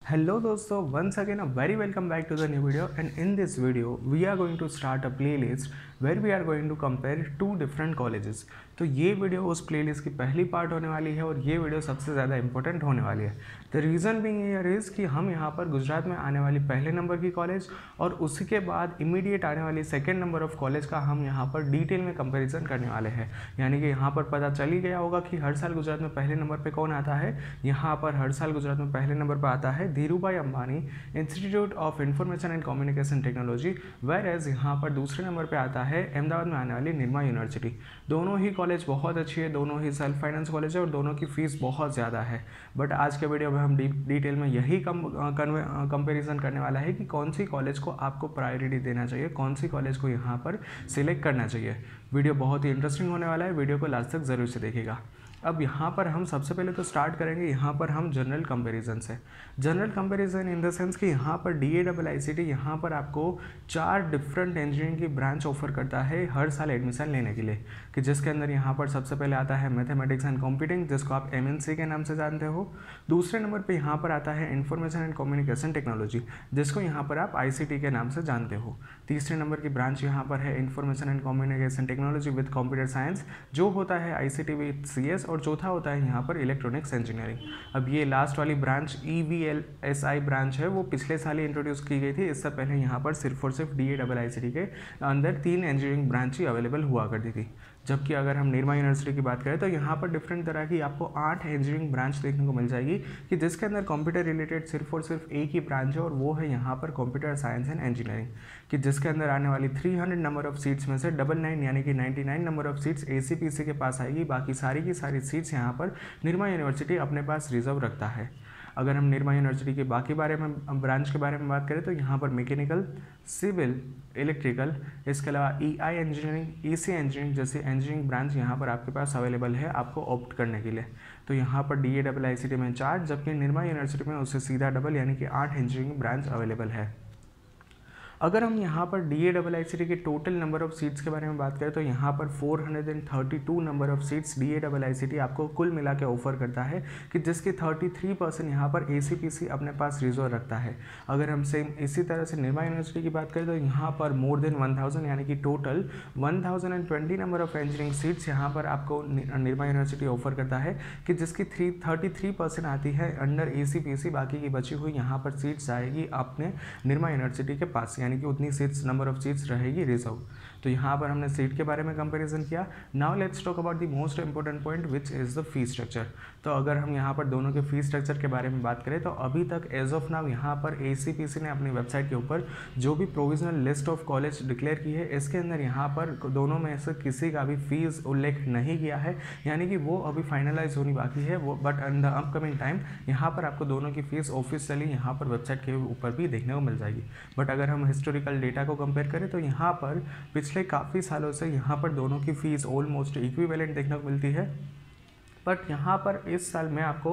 Hello दोस्तों, once again a very welcome back to the new video, and in this video we are going to start a playlist where we are going to compare two different colleges. तो ये video उस playlist की पहली part होने वाली है और ये वीडियो सबसे ज़्यादा इंपॉर्टेंट होने वाली है। The reason being here is कि हम यहाँ पर गुजरात में आने वाली पहले नंबर की कॉलेज और उसके बाद इमीडिएट आने वाली सेकेंड नंबर ऑफ कॉलेज का हम यहाँ पर डिटेल में कंपेरिजन करने वाले हैं। यानी कि यहाँ पर पता चल ही गया होगा कि हर साल गुजरात में पहले नंबर पर कौन आता है। यहाँ पर हर साल गुजरात में पहले नंबर पर आता है Dhirubhai Ambani Institute of Information and Communication Technology, whereas यहाँ पर दूसरे नंबर पर आता है अहमदाबाद में आने वाली निर्मा यूनिवर्सिटी। दोनों ही कॉलेज बहुत अच्छी है, दोनों ही सेल्फ फाइनेंस कॉलेज है और दोनों की फ़ीस बहुत ज़्यादा है। बट आज के वीडियो में हम डिटेल में यही कंपैरिजन करने वाला है कि कौन सी कॉलेज को आपको प्रायोरिटी देना चाहिए, कौन सी कॉलेज को यहाँ पर सिलेक्ट करना चाहिए। वीडियो बहुत ही इंटरेस्टिंग होने वाला है, वीडियो को लास्ट तक ज़रूर से देखिएगा। अब यहाँ पर हम सबसे पहले तो स्टार्ट करेंगे यहाँ पर हम जनरल कंपैरिजन से। General comparison in the sense कि यहाँ पर DAIIT यहाँ पर आपको 4 डिफरेंट इंजीनियरिंग की ब्रांच ऑफर करता है हर साल एडमिशन लेने के लिए, कि जिसके अंदर यहाँ पर सबसे पहले आता है मैथमेटिक्स एंड कंप्यूटिंग, जिसको आप MNC के नाम से जानते हो। दूसरे नंबर पर यहाँ पर आता है इंफॉर्मेशन एंड कम्युनिकेशन टेक्नोलॉजी, जिसको यहाँ पर आप ICT के नाम से जानते हो। तीसरे नंबर की ब्रांच यहाँ पर है information and Communication technology with computer science, जो होता है ICT विद CS, और चौथा होता है यहाँ पर इलेक्ट्रॉनिक्स इंजीनियरिंग। अब ये लास्ट वाली ब्रांच EVLSI ब्रांच है, वो पिछले साल ही इंट्रोड्यूस की गई थी। इससे पहले यहाँ पर सिर्फ और सिर्फ DAIIT के अंदर 3 इंजीनियरिंग ब्रांच ही अवेलेबल हुआ करती थी। जबकि अगर हम निर्मा यूनिवर्सिटी की बात करें तो यहाँ पर डिफरेंट तरह की आपको 8 इंजीनियरिंग ब्रांच देखने को मिल जाएगी, कि जिसके अंदर कंप्यूटर रिलेटेड सिर्फ और सिर्फ एक ही ब्रांच है और वो है यहाँ पर कंप्यूटर साइंस एंड इंजीनियरिंग, कि जिसके अंदर आने वाली 300 नंबर ऑफ सीट्स में से 99 यानी कि 99 नंबर ऑफ सीट्स ACPC के पास आएगी। बाकी सारी की सारी सीट्स यहाँ पर निर्मा यूनिवर्सिटी अपने पास रिजर्व रखता है। अगर हम निर्मा यूनिवर्सिटी के बाकी बारे में ब्रांच के बारे में बात करें तो यहाँ पर मैकेनिकल, सिविल, इलेक्ट्रिकल, इसके अलावा EI इंजीनियरिंग, EC इंजीनियरिंग जैसी इंजीनियरिंग ब्रांच यहाँ पर आपके पास अवेलेबल है आपको ऑप्ट करने के लिए। तो यहाँ पर DAIIT में 4, जबकि निर्मा यूनिवर्सिटी में उससे सीधा डबल यानी कि 8 इंजीनियरिंग ब्रांच अवेलेबल है। अगर हम यहाँ पर DAIIT के टोटल नंबर ऑफ़ सीट्स के बारे में बात करें तो यहाँ पर 432 नंबर ऑफ़ सीट्स DAIIT आपको कुल मिला के ऑफर करता है, कि जिसके 33% यहाँ पर ACPC अपने पास रिजर्व रखता है। अगर हम सेम इसी तरह से निर्मा यूनिवर्सिटी की बात करें तो यहाँ पर मोर देन 1000 यानी कि total 1020 number of engineering seats यहाँ पर आपको निर्मा यूनिवर्सिटी ऑफर करता है, कि जिसकी 33% आती है अंडर ACPC। बाकी की बची हुई यहाँ पर सीट्स आएगी अपने निर्मा यूनिवर्सिटी के पास, यानी कि उतनी सीट्स नंबर ऑफ सीट्स रहेगी रिजर्व। तो यहाँ पर हमने सीट के बारे में कंपैरिजन किया। Now let's talk about the most important point which is the fee structure. तो अगर हम यहाँ पर दोनों के फी स्ट्रक्चर के बारे में बात करें तो अभी तक एज ऑफ नाउ यहाँ पर ACPC ने अपनी वेबसाइट के ऊपर जो भी provisional list of college declare की है, इसके अंदर यहाँ पर दोनों में से किसी का भी फीस उल्लेख नहीं किया है, यानी कि वो अभी फाइनलाइज होनी बाकी है वो। But in the upcoming time यहाँ पर आपको दोनों की फीस ऑफिशियली यहाँ पर वेबसाइट के ऊपर भी देखने को मिल जाएगी। बट अगर हम हिस्टोरिकल डेटा को कंपेयर करें तो यहाँ पर पिछले काफ़ी सालों से यहाँ पर दोनों की फ़ीस ऑलमोस्ट इक्विवेलेंट देखने को मिलती है। बट यहाँ पर इस साल मैं आपको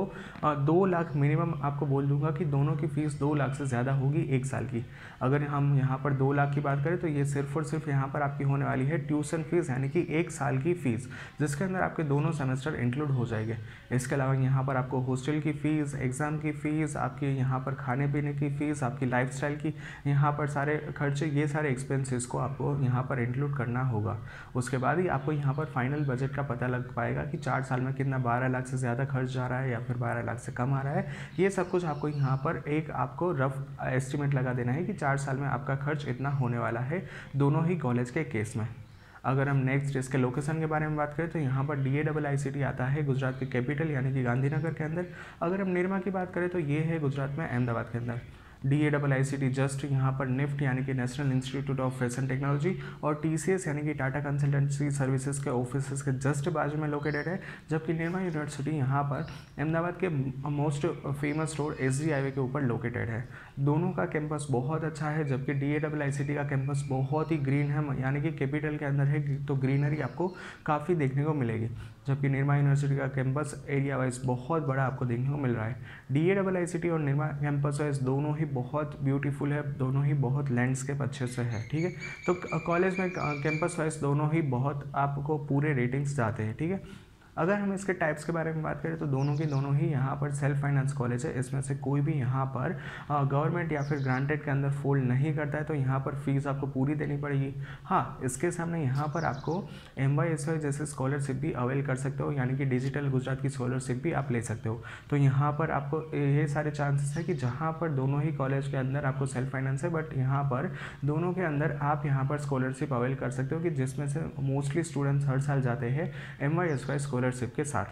2 लाख मिनिमम आपको बोल दूंगा कि दोनों की फ़ीस 2 लाख से ज़्यादा होगी एक साल की। अगर हम यहाँ पर 2 लाख की बात करें तो ये सिर्फ और सिर्फ यहाँ पर आपकी होने वाली है ट्यूशन फीस, यानी कि एक साल की फ़ीस, जिसके अंदर आपके दोनों सेमेस्टर इंक्लूड हो जाएंगे। इसके अलावा यहाँ पर आपको हॉस्टल की फ़ीस, एग्ज़ाम की फ़ीस, आपकी यहाँ पर खाने पीने की फ़ीस, आपकी लाइफस्टाइल की यहाँ पर सारे खर्चे, ये सारे एक्सपेंसेस को आपको यहाँ पर इंक्लूड करना होगा। उसके बाद ही आपको यहाँ पर फाइनल बजट का पता लग पाएगा कि 4 साल में कितना 12 लाख से ज़्यादा खर्च जा रहा है या फिर 12 लाख से कम आ रहा है। ये सब कुछ आपको यहाँ पर एक आपको रफ एस्टिमेट लगा देना है कि 4 साल में आपका खर्च इतना होने वाला है दोनों ही कॉलेज के केस में। अगर हम नेक्स्ट इसके लोकेशन के बारे में बात करें तो यहाँ पर DAIIT आता है गुजरात के कैपिटल यानी कि गांधीनगर के अंदर। अगर हम निर्मा की बात करें तो ये है गुजरात में अहमदाबाद के अंदर। DAIIT जस्ट यहाँ पर NIFT यानी कि national institute of fashion technology और TCS यानी कि टाटा कंसल्टेंसी सर्विसेज के ऑफिस के जस्ट बाजू में लोकेटेड है। जबकि निर्मा यूनिवर्सिटी यहाँ पर अहमदाबाद के most famous road SG highway के ऊपर लोकेटेड है। दोनों का कैंपस बहुत अच्छा है, जबकि DAIIT का कैंपस बहुत ही ग्रीन है, यानी कि कैपिटल के अंदर है तो ग्रीनरी आपको काफ़ी देखने को मिलेगी। जबकि निर्मा यूनिवर्सिटी का कैंपस एरिया वाइज बहुत बड़ा आपको देखने को मिल रहा है। DAIIT और निर्मा कैंपस वाइज दोनों ही बहुत ब्यूटीफुल है, दोनों ही बहुत लैंडस्केप अच्छे से है, ठीक है। तो कॉलेज में कैंपस वाइज दोनों ही बहुत आपको पूरे रेटिंग्स जाते हैं, ठीक है। अगर हम इसके टाइप्स के बारे में बात करें तो दोनों के दोनों ही यहाँ पर सेल्फ फाइनेंस कॉलेज है। इसमें से कोई भी यहाँ पर गवर्नमेंट या फिर ग्रांटेड के अंदर फोल्ड नहीं करता है, तो यहाँ पर फीस आपको पूरी देनी पड़ेगी। हाँ, इसके सामने यहाँ पर आपको MYSY जैसे स्कॉलरशिप भी अवेल कर सकते हो, यानी कि डिजिटल गुजरात की स्कॉलरशिप भी आप ले सकते हो। तो यहाँ पर आपको ये सारे चांसेस है कि जहाँ पर दोनों ही कॉलेज के अंदर आपको सेल्फ फाइनेंस है, बट यहाँ पर दोनों के अंदर आप यहाँ पर स्कॉलरशिप अवेल कर सकते हो, कि जिसमें से मोस्टली स्टूडेंट्स हर साल जाते हैं MYSY स्कॉलरशिप के साथ।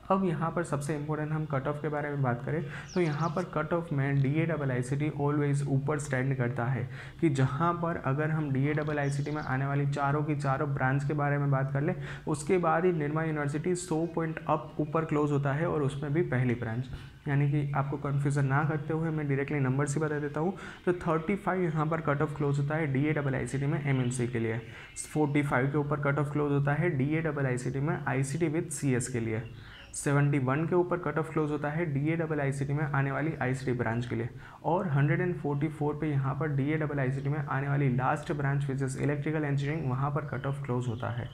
अब यहाँ पर सबसे इम्पोर्टेंट हम कट ऑफ के बारे में बात करें तो यहाँ पर कट ऑफ में DAIICT ऑलवेज ऊपर स्टैंड करता है, कि जहाँ पर अगर हम DAIICT में आने वाली चारों की चारों ब्रांच के बारे में बात कर ले, उसके बाद ही निर्मा यूनिवर्सिटी 100 पॉइंट अप ऊपर क्लोज होता है, और उसमें भी पहली ब्रांच। यानी कि आपको कन्फ्यूज़न ना करते हुए मैं डायरेक्टली नंबर्स ही बता देता हूँ। तो 35 यहाँ पर कट ऑफ क्लोज होता है DAIICT में MNC के लिए, 45 के ऊपर कट ऑफ क्लोज होता है DAIICT में ICT विद CS के लिए, 71 के ऊपर कट ऑफ क्लोज होता है DAIICT में आने वाली ICT ब्रांच के लिए, और 144 पे यहाँ पर DAIICT में आने वाली last branch which is electrical engineering, वहाँ पर कट ऑफ क्लोज होता है।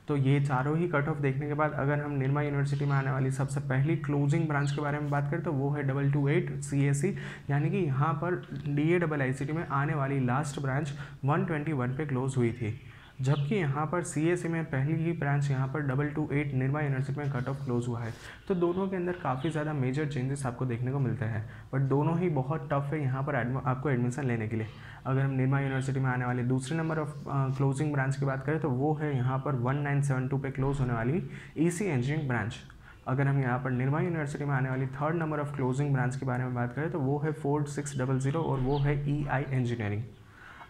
तो ये चारों ही कट ऑफ देखने के बाद अगर हम निर्मा यूनिवर्सिटी में आने वाली सबसे पहली क्लोजिंग ब्रांच के बारे में बात करें तो वो है 228 CSE, यानी कि यहाँ पर DAIICT में आने वाली लास्ट ब्रांच 121 पे क्लोज हुई थी, जबकि यहाँ पर CSE में पहली ही ब्रांच यहाँ पर 228 निर्मा यूनिवर्सिटी में कट ऑफ क्लोज हुआ है। तो दोनों के अंदर काफ़ी ज़्यादा मेजर चेंजेस आपको देखने को मिलते हैं, बट दोनों ही बहुत टफ है यहाँ पर आपको एडमिशन लेने के लिए। अगर हम निर्मा यूनिवर्सिटी में आने वाले दूसरे नंबर ऑफ क्लोजिंग ब्रांच की बात करें तो वो है यहाँ पर 1972 पे क्लोज होने वाली EC इंजीनियरिंग ब्रांच। अगर हम यहाँ पर निर्मा यूनिवर्सिटी में आने वाली third number of closing branch के बारे में बात करें तो वो है 4600 और वो है EI इंजीनियरिंग।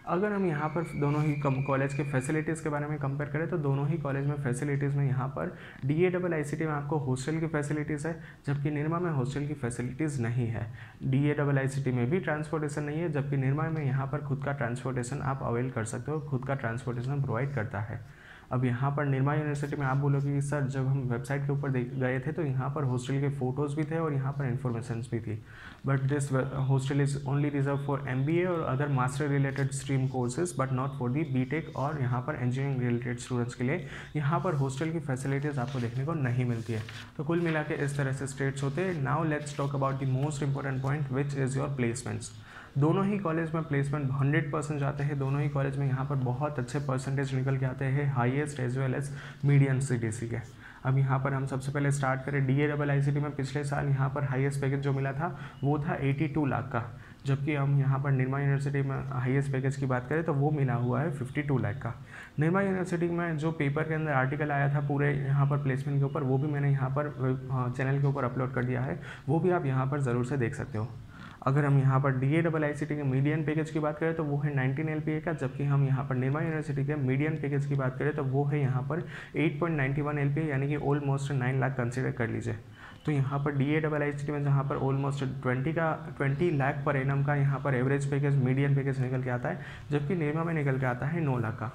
अगर हम यहाँ पर दोनों ही कॉलेज के फैसिलिटीज़ के बारे में कंपेयर करें तो दोनों ही कॉलेज में फैसिलिटीज़ में यहाँ पर DAIICT में आपको हॉस्टल की फैसिलिटीज़ है, जबकि निर्मा में हॉस्टल की फैसिलिटीज़ नहीं है। DAIICT में भी ट्रांसपोर्टेशन नहीं है, जबकि निर्मा में यहाँ पर खुद का ट्रांसपोर्टेशन आप अवेल कर सकते हो, खुद का ट्रांसपोर्टेशन प्रोवाइड करता है। अब यहाँ पर निर्मा यूनिवर्सिटी में आप बोलोगे कि सर जब हम वेबसाइट के ऊपर गए थे तो यहाँ पर हॉस्टल के फ़ोटोज़ भी थे और यहाँ पर इन्फॉर्मेशंस भी थी, but this hostel is only reserve for MBA और other master related stream courses, but not for the BTech और यहाँ पर इंजीनियरिंग रिलेटेड स्टूडेंट्स के लिए यहाँ पर हॉस्टल की फैसिलिटीज़ आपको देखने को नहीं मिलती है। तो कुल मिला के इस तरह से स्टेट्स होते हैं। Now let's talk about the most important point which is your placements. दोनों ही कॉलेज में प्लेसमेंट 100% जाते हैं, दोनों ही कॉलेज में यहाँ पर बहुत अच्छे परसेंटेज निकल के आते हैं, highest as well as medium CDC के। अब यहाँ पर हम सबसे पहले स्टार्ट करें DAIICT में पिछले साल यहाँ पर हाईएस्ट पैकेज जो मिला था वो था 82 लाख का, जबकि हम यहाँ पर निर्मा यूनिवर्सिटी में हाईएस्ट पैकेज की बात करें तो वो मिला हुआ है 52 लाख का। निर्मा यूनिवर्सिटी में जो पेपर के अंदर आर्टिकल आया था पूरे यहाँ पर प्लेसमेंट के ऊपर, वो भी मैंने यहाँ पर चैनल के ऊपर अपलोड कर दिया है, वो भी आप यहाँ पर ज़रूर से देख सकते हो। अगर हम यहाँ पर DAIICT के मीडियन पैकेज की बात करें तो वो है 19 LPA का, जबकि हम यहाँ पर निर्मा यूनिवर्सिटी के मीडियन पैकेज की बात करें तो वो है यहाँ पर 8.91 LPA, यानी कि ऑलमोस्ट 9 लाख कंसिडर कर लीजिए। तो यहाँ पर DAIICT में जहाँ पर ऑलमोस्ट 20 लाख पर एनम का यहाँ पर एवरेज पैकेज मीडियन पैकेज निकल के आता है, जबकि निर्मा में निकल के आता है 9 लाख का।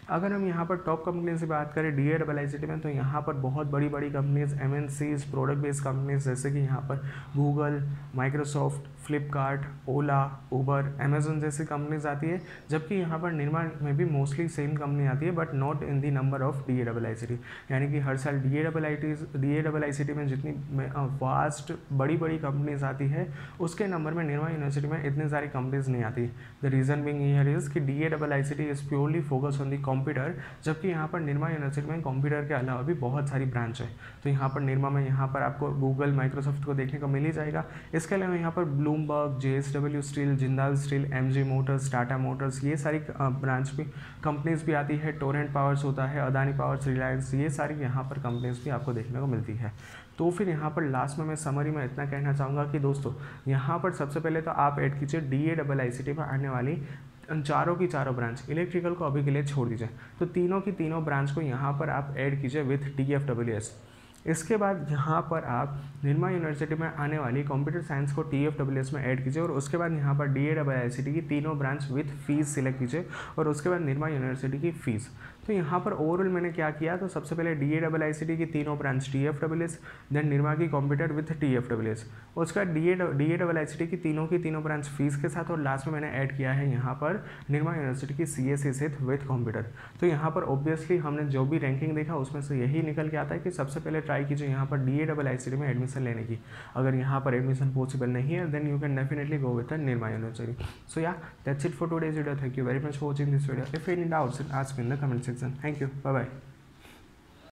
अगर हम यहाँ पर टॉप कंपनी से बात करें DAIICT में तो यहाँ पर बहुत बड़ी बड़ी companies MNCs product based companies जैसे कि यहाँ पर गूगल, माइक्रोसॉफ्ट, फ्लिपकार्ट, ओला, उबर, अमेजन जैसी कंपनीज आती है, जबकि यहाँ पर निर्मा में भी मोस्टली सेम कंपनी आती है but not in the number of DAIICT। यानी कि हर साल DAIICT में जितनी वास्ट बड़ी बड़ी कंपनीज आती है उसके नंबर में निर्मा यूनिवर्सिटी में इतनी सारी कंपनीज नहीं आती। The reason Bing here is कि DAIICT is purely focus on the computer, जबकि यहाँ पर निर्मा यूनिवर्सिटी में कंप्यूटर के अलावा भी बहुत सारी ब्रांच है। तो यहाँ पर निर्मा में यहाँ पर आपको गूगल, माइक्रोसॉफ्ट को देखने को मिल ही जाएगा। इसके अलावा यहाँ पर Bloomberg, JSW steel, Jindal steel, MG Motors, Tata Motors, ये सारी ब्रांच भी कंपनीज भी आती है। टोरेंट पावर्स होता है, अदानी पावर्स, रिलायंस, ये सारी यहाँ पर कंपनीज भी आपको देखने को मिलती है। तो फिर यहाँ पर लास्ट में मैं समरी में इतना कहना चाहूँगा कि दोस्तों यहाँ पर सबसे पहले तो आप ऐड कीजिए DAIICT में आने वाली चारों की चारों ब्रांच। इलेक्ट्रिकल को अभी के लिए छोड़ दीजिए, तो तीनों की तीनों ब्रांच को यहाँ पर आप ऐड कीजिए विथ TFWS। इसके बाद यहाँ पर आप निर्मा यूनिवर्सिटी में आने वाली कंप्यूटर साइंस को TFWS में ऐड कीजिए और उसके बाद यहाँ पर DAIICT की तीनों ब्रांच विथ फीस सिलेक्ट कीजिए और उसके बाद निर्मा यूनिवर्सिटी की फ़ीस। तो यहाँ पर ओवरऑल मैंने क्या किया, तो सबसे पहले DAIICT की तीनों ब्रांच TFWS, देन निर्मा की कंप्यूटर विथ TFWS, उसका DA की तीनों ब्रांच फीस के साथ, और लास्ट में मैंने ऐड किया है यहाँ पर निर्मा यूनिवर्सिटी की CSE से विथ कंप्यूटर। तो यहाँ पर ऑब्वियसली हमने जो भी रैंकिंग देखा उसमें से यही निकल के आता है कि सबसे पहले ट्राई कीजिए यहाँ पर DA में एडमिशन लेने की। अगर यहाँ पर एडमिशन पॉसिबल नहीं है then you can definitely go with the Nirma university. So yeah that's it for today's video. Thank you very much for watching this video. If any doubts ask in the comment section. Thank you, bye bye.